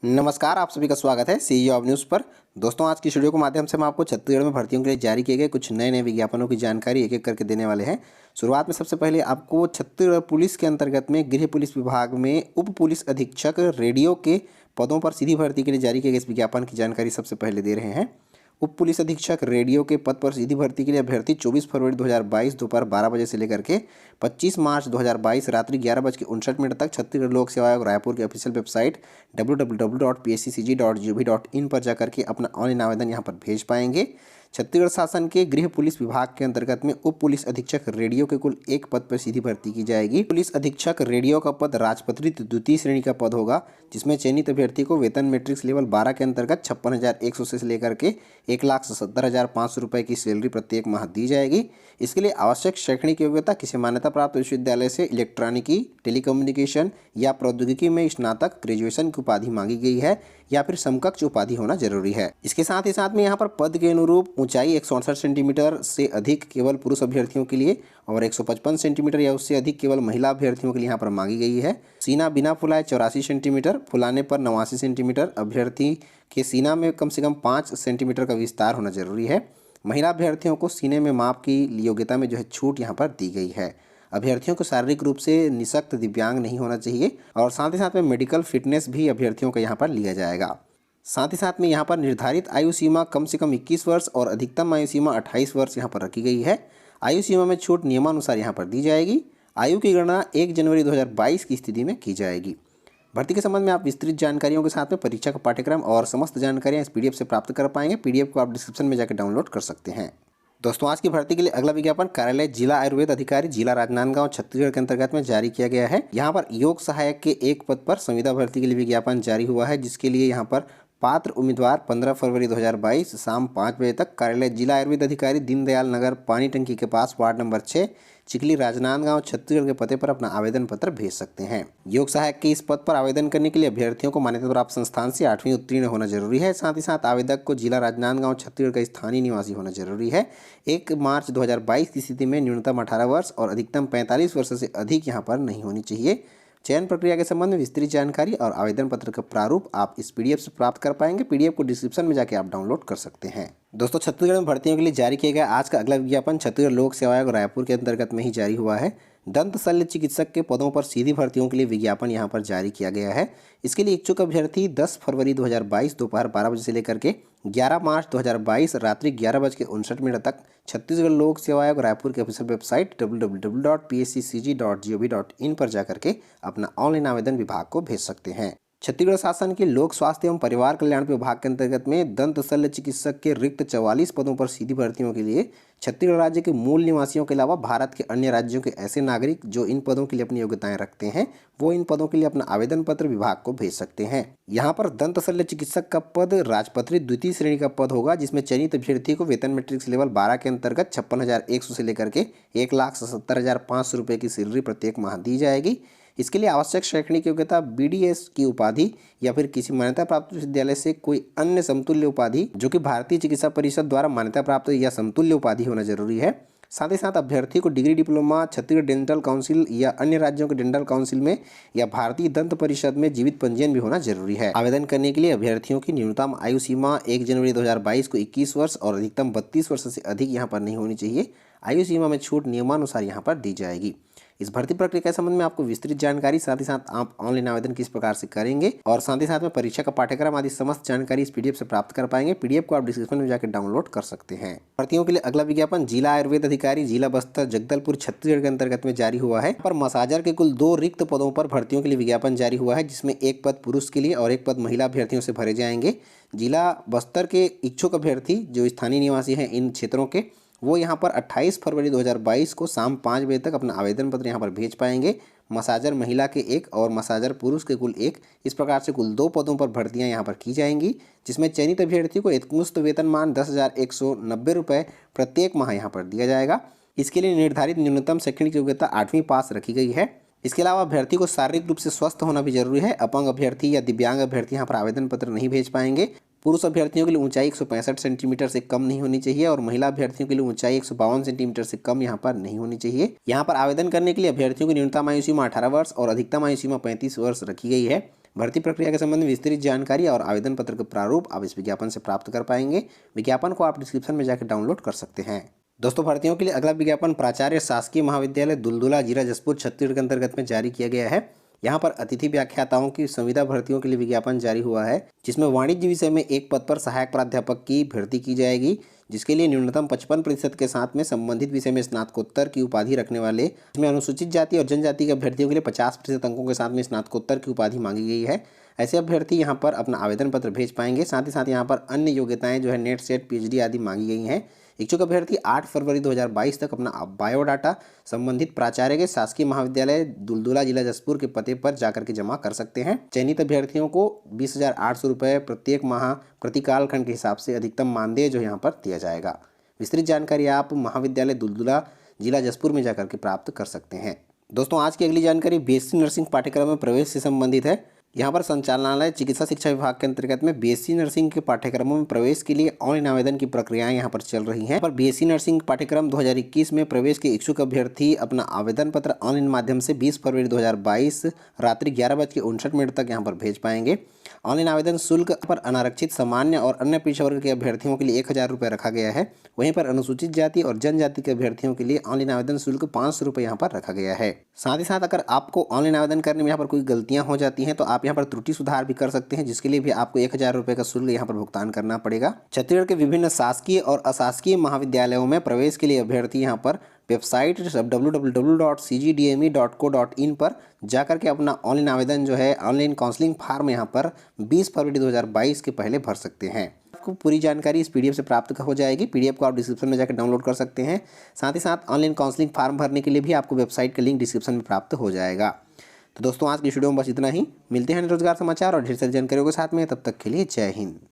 नमस्कार, आप सभी का स्वागत है सीई ऑफ न्यूज़ पर। दोस्तों, आज की वीडियो के माध्यम से हम आपको छत्तीसगढ़ में भर्तियों के लिए जारी किए गए कुछ नए विज्ञापनों की जानकारी एक एक करके देने वाले हैं। शुरुआत में सबसे पहले आपको छत्तीसगढ़ पुलिस के अंतर्गत में गृह पुलिस विभाग में उप पुलिस अधीक्षक रेडियो के पदों पर सीधी भर्ती के लिए जारी किए गए इस विज्ञापन की जानकारी सबसे पहले दे रहे हैं। उप पुलिस अधीक्षक रेडियो के पद पर सीधी भर्ती के लिए अभ्यर्थी 24 फरवरी 2022 दोपहर 12 बजे से लेकर के 25 मार्च 2022 रात्रि 11:59 तक छत्तीसगढ़ लोक सेवा आयोग रायपुर की ऑफिशियल वेबसाइट www.psccg.gov.in पर जाकर के अपना ऑनलाइन आवेदन यहां पर भेज पाएंगे। छत्तीसगढ़ शासन के गृह पुलिस विभाग के अंतर्गत में उप पुलिस अधीक्षक रेडियो के कुल एक पद पर सीधी भर्ती की जाएगी। पुलिस अधीक्षक रेडियो का पद राजपत्रित द्वितीय श्रेणी का पद होगा, जिसमें चयनित अभ्यर्थी को वेतन मैट्रिक्स लेवल 12 के अंतर्गत 56,100 से लेकर के 1,70,500 रुपये की सैलरी प्रत्येक माह दी जाएगी। इसके लिए आवश्यक शैक्षणिक योग्यता किसी मान्यता प्राप्त विश्वविद्यालय से इलेक्ट्रॉनिकी, टेलीकम्युनिकेशन या प्रौद्योगिकी में स्नातक ग्रेजुएशन की उपाधि मांगी गई है या फिर समकक्ष उपाधि होना जरूरी है। इसके साथ ही साथ में यहाँ पर पद के अनुरूप ऊंचाई 168 सेंटीमीटर से अधिक केवल पुरुष अभ्यर्थियों के लिए और 155 सेंटीमीटर या उससे अधिक केवल महिला अभ्यर्थियों के लिए यहाँ पर मांगी गई है। सीना बिना फुलाए 84 सेंटीमीटर, फुलाने पर 89 सेंटीमीटर। अभ्यर्थी के सीना में कम से कम 5 सेंटीमीटर का विस्तार होना जरूरी है। महिला अभ्यर्थियों को सीने में माप की योग्यता में छूट यहाँ पर दी गई है। अभ्यर्थियों को शारीरिक रूप से निशक्त दिव्यांग नहीं होना चाहिए और साथ ही साथ में मेडिकल फिटनेस भी अभ्यर्थियों का यहाँ पर लिया जाएगा। साथ ही साथ में यहाँ पर निर्धारित आयु सीमा कम से कम 21 वर्ष और अधिकतम आयु सीमा 28 वर्ष यहाँ पर रखी गई है। आयु सीमा में छूट नियमानुसार यहाँ पर दी जाएगी। आयु की गणना 1 जनवरी 2022 की स्थिति में की जाएगी। भर्ती के संबंध में आप विस्तृत जानकारियों के साथ में परीक्षा का पाठ्यक्रम और समस्त जानकारियाँ इस पीडीएफ से प्राप्त कर पाएंगे। पीडीएफ को आप डिस्क्रिप्शन में जाकर डाउनलोड कर सकते हैं। दोस्तों, आज की भर्ती के लिए अगला विज्ञापन कार्यालय जिला आयुर्वेद अधिकारी जिला राजनांदगांव छत्तीसगढ़ के अंतर्गत में जारी किया गया है। यहाँ पर योग सहायक के एक पद पर संविदा भर्ती के लिए विज्ञापन जारी हुआ है, जिसके लिए यहाँ पर पात्र उम्मीदवार 15 फरवरी 2022 शाम 5 बजे तक कार्यालय जिला आयुर्वेद अधिकारी दीनदयाल नगर पानी टंकी के पास वार्ड नंबर 6 चिखली राजनांदगांव छत्तीसगढ़ के पते पर अपना आवेदन पत्र भेज सकते हैं। योग सहायक के इस पद पर आवेदन करने के लिए अभ्यर्थियों को मान्यता प्राप्त संस्थान से 8वीं उत्तीर्ण होना जरूरी है। साथ ही साथ आवेदक को जिला राजनांदगांव छत्तीसगढ़ का स्थानीय निवासी होना जरूरी है। 1 मार्च 2022 की स्थिति में न्यूनतम 18 वर्ष और अधिकतम 45 वर्ष से अधिक यहाँ पर नहीं होनी चाहिए। चयन प्रक्रिया के संबंध में विस्तृत जानकारी और आवेदन पत्र का प्रारूप आप इस पीडीएफ से प्राप्त कर पाएंगे। पीडीएफ को डिस्क्रिप्शन में जाके आप डाउनलोड कर सकते हैं। दोस्तों, छत्तीसगढ़ में भर्तियों के लिए जारी किया गया आज का अगला विज्ञापन छत्तीसगढ़ लोक सेवा आयोग रायपुर के अंतर्गत में ही जारी हुआ है। दंत शल्य चिकित्सक के पदों पर सीधी भर्तियों के लिए विज्ञापन यहां पर जारी किया गया है। इसके लिए इच्छुक अभ्यर्थी 10 फरवरी 2022 दोपहर 12 बजे से लेकर के 11 मार्च 2022 रात्रि 11:59 तक छत्तीसगढ़ लोक सेवा आयोग रायपुर के ऑफिशियल वेबसाइट www.psccg.gov.in पर जाकर के अपना ऑनलाइन आवेदन विभाग को भेज सकते हैं। छत्तीसगढ़ शासन के लोक स्वास्थ्य एवं परिवार कल्याण विभाग के अंतर्गत में दंत शल्य चिकित्सक के रिक्त 44 पदों पर सीधी भर्तियों के लिए छत्तीसगढ़ राज्य के मूल निवासियों के अलावा भारत के अन्य राज्यों के ऐसे नागरिक जो इन पदों के लिए अपनी योग्यताएं रखते हैं, वो इन पदों के लिए अपना आवेदन पत्र विभाग को भेज सकते हैं। यहाँ पर दंत शल्य चिकित्सक का पद राजपत्रित द्वितीय श्रेणी का पद होगा, जिसमें चयनित अभ्यर्थी को वेतन मैट्रिक्स लेवल 12 के अंतर्गत 56,100 से लेकर के 1,70,500 रुपये की सैलरी प्रत्येक माह दी जाएगी। इसके लिए आवश्यक शैक्षणिक योग्यता बीडीएस की उपाधि या फिर किसी मान्यता प्राप्त विश्वविद्यालय से कोई अन्य समतुल्य उपाधि जो कि भारतीय चिकित्सा परिषद द्वारा मान्यता प्राप्त या समतुल्य उपाधि होना जरूरी है। साथ ही साथ अभ्यर्थी को degree diploma Chhattisgarh dental council या अन्य राज्यों के डेंटल काउंसिल में या भारतीय दंत परिषद में जीवित पंजीयन भी होना जरूरी है। आवेदन करने के लिए अभ्यर्थियों की न्यूनतम आयु सीमा 1 जनवरी 2022 को 21 वर्ष और अधिकतम 32 वर्ष से अधिक यहाँ पर नहीं होनी चाहिए। आयु सीमा में छूट नियमानुसार यहाँ पर दी जाएगी। इस भर्ती प्रक्रिया के संबंध में आपको विस्तृत जानकारी, साथ ही साथ आप ऑनलाइन आवेदन किस प्रकार से करेंगे और साथ ही साथ में परीक्षा का पाठ्यक्रम आदि समस्त जानकारी इस पीडीएफ से प्राप्त कर पाएंगे। पीडीएफ को आप डिस्क्रिप्शन में जाकर डाउनलोड कर सकते हैं। भर्तियों के लिए अगला विज्ञापन जिला आयुर्वेद अधिकारी जिला बस्तर जगदलपुर छत्तीसगढ़ के अंतर्गत में जारी हुआ है। पर मसाजर के कुल 2 रिक्त पदों पर भर्तियों के लिए विज्ञापन जारी हुआ है, जिसमें एक पद पुरुष के लिए और एक पद महिला अभ्यर्थियों से भरे जाएंगे। जिला बस्तर के इच्छुक अभ्यर्थी जो स्थानीय निवासी हैं इन क्षेत्रों के, वो यहाँ पर 28 फरवरी 2022 को शाम 5 बजे तक अपना आवेदन पत्र यहाँ पर भेज पाएंगे। मसाजर महिला के 1 और मसाजर पुरुष के कुल 1, इस प्रकार से कुल 2 पदों पर भर्तियाँ यहाँ पर की जाएंगी, जिसमें चयनित अभ्यर्थी को एकमुश्त वेतनमान 10,190 रुपये प्रत्येक माह यहाँ पर दिया जाएगा। इसके लिए निर्धारित न्यूनतम शैक्षणिक योग्यता 8वीं पास रखी गई है। इसके अलावा अभ्यर्थी को शारीरिक रूप से स्वस्थ होना भी जरूरी है। अपंग अभ्यर्थी या दिव्यांग अभ्यर्थी यहाँ पर आवेदन पत्र नहीं भेज पाएंगे। पुरुष अभ्यर्थियों के लिए ऊंचाई 165 सेंटीमीटर से कम नहीं होनी चाहिए और महिला अभ्यर्थियों के लिए ऊंचाई 152 सेंटीमीटर से कम यहाँ पर नहीं होनी चाहिए। यहाँ पर आवेदन करने के लिए अभ्यर्थियों की न्यूनतम आयु सीमा 18 वर्ष और अधिकतम आयु सीमा 35 वर्ष रखी गई है। भर्ती प्रक्रिया के संबंध में विस्तृत जानकारी और आवेदन पत्र का प्रारूप आप इस विज्ञापन से प्राप्त कर पाएंगे। विज्ञापन को आप डिस्क्रिप्शन में जाकर डाउनलोड कर सकते हैं। दोस्तों, भर्तियों के लिए अगला विज्ञापन प्राचार्य शासकीय महाविद्यालय दुलदुला, जिला जशपुर, छत्तीसगढ़ के अंतर्गत में जारी किया गया है। यहाँ पर अतिथि व्याख्याताओं की संविदा भर्तियों के लिए विज्ञापन जारी हुआ है, जिसमें वाणिज्य विषय में एक पद पर सहायक प्राध्यापक की भर्ती की जाएगी, जिसके लिए न्यूनतम 55% के साथ में संबंधित विषय में स्नातकोत्तर की उपाधि रखने वाले, इसमें अनुसूचित जाति और जनजाति के अभ्यर्थियों के लिए 50% अंकों के साथ में स्नातकोत्तर की उपाधि मांगी गई है। ऐसे अभ्यर्थी यहाँ पर अपना आवेदन पत्र भेज पाएंगे। साथ ही साथ यहाँ पर अन्य योग्यताएं जो है नेट, सेट, पीएचडी आदि मांगी गई हैं। इच्छुक अभ्यर्थी 8 फरवरी 2022 तक अपना बायोडाटा संबंधित प्राचार्य के शासकीय महाविद्यालय दुलदुला, जिला जशपुर के पते पर जाकर के जमा कर सकते हैं। चयनित अभ्यर्थियों को 20,800 रुपये प्रत्येक माह प्रति कालखंड के हिसाब से अधिकतम मानदेय जो यहाँ पर दिया जाएगा। विस्तृत जानकारी आप महाविद्यालय दुलदुला, जिला जशपुर में जाकर के प्राप्त कर सकते हैं। दोस्तों, आज की अगली जानकारी बीएससी नर्सिंग पाठ्यक्रम में प्रवेश से संबंधित है। यहाँ पर संचालनालय चिकित्सा शिक्षा विभाग के अंतर्गत में बीएससी नर्सिंग के पाठ्यक्रमों में प्रवेश के लिए ऑनलाइन आवेदन की प्रक्रियाएं यहाँ पर चल रही हैं। पर बीएससी नर्सिंग पाठ्यक्रम 2021 में प्रवेश के इच्छुक अभ्यर्थी अपना आवेदन पत्र ऑनलाइन माध्यम से 20 फरवरी 2022 रात्रि 11:59 तक यहाँ पर भेज पाएंगे। ऑनलाइन आवेदन शुल्क पर अनारक्षित, सामान्य और अन्य पिछड़ा वर्ग के अभ्यर्थियों के लिए 1,000 रुपये रखा गया है। वहीं पर अनुसूचित जाति और जनजाति के अभ्यर्थियों के लिए ऑनलाइन आवेदन शुल्क 500 रुपये यहाँ पर रखा गया है। साथ ही साथ अगर आपको ऑनलाइन आवेदन करने में यहाँ पर कोई गलतियाँ हो जाती हैं तो आप यहाँ पर त्रुटि सुधार भी कर सकते हैं, जिसके लिए भी आपको 1,000 रुपये का शुल्क यहाँ पर भुगतान करना पड़ेगा। छत्तीसगढ़ के विभिन्न शासकीय और अशासकीय महाविद्यालयों में प्रवेश के लिए अभ्यर्थी यहाँ पर वेबसाइट www.cgdme.co.in पर जाकर के अपना ऑनलाइन आवेदन जो है, ऑनलाइन काउंसलिंग फार्म यहाँ पर 20 फरवरी 2022 के पहले भर सकते हैं। आपको पूरी जानकारी इस पीडीएफ से प्राप्त हो जाएगी। पीडीएफ को आप डिस्क्रिप्शन में जाकर डाउनलोड कर सकते हैं। साथ ही साथ ऑनलाइन काउंसलिंग फार्म भरने के लिए भी आपको वेबसाइट का लिंक डिस्क्रिप्शन में प्राप्त हो जाएगा। तो दोस्तों, आज की वीडियो में बस इतना ही। मिलते हैं रोजगार समाचार और ढेर सारी जानकारियों के साथ में। तब तक के लिए जय हिंद।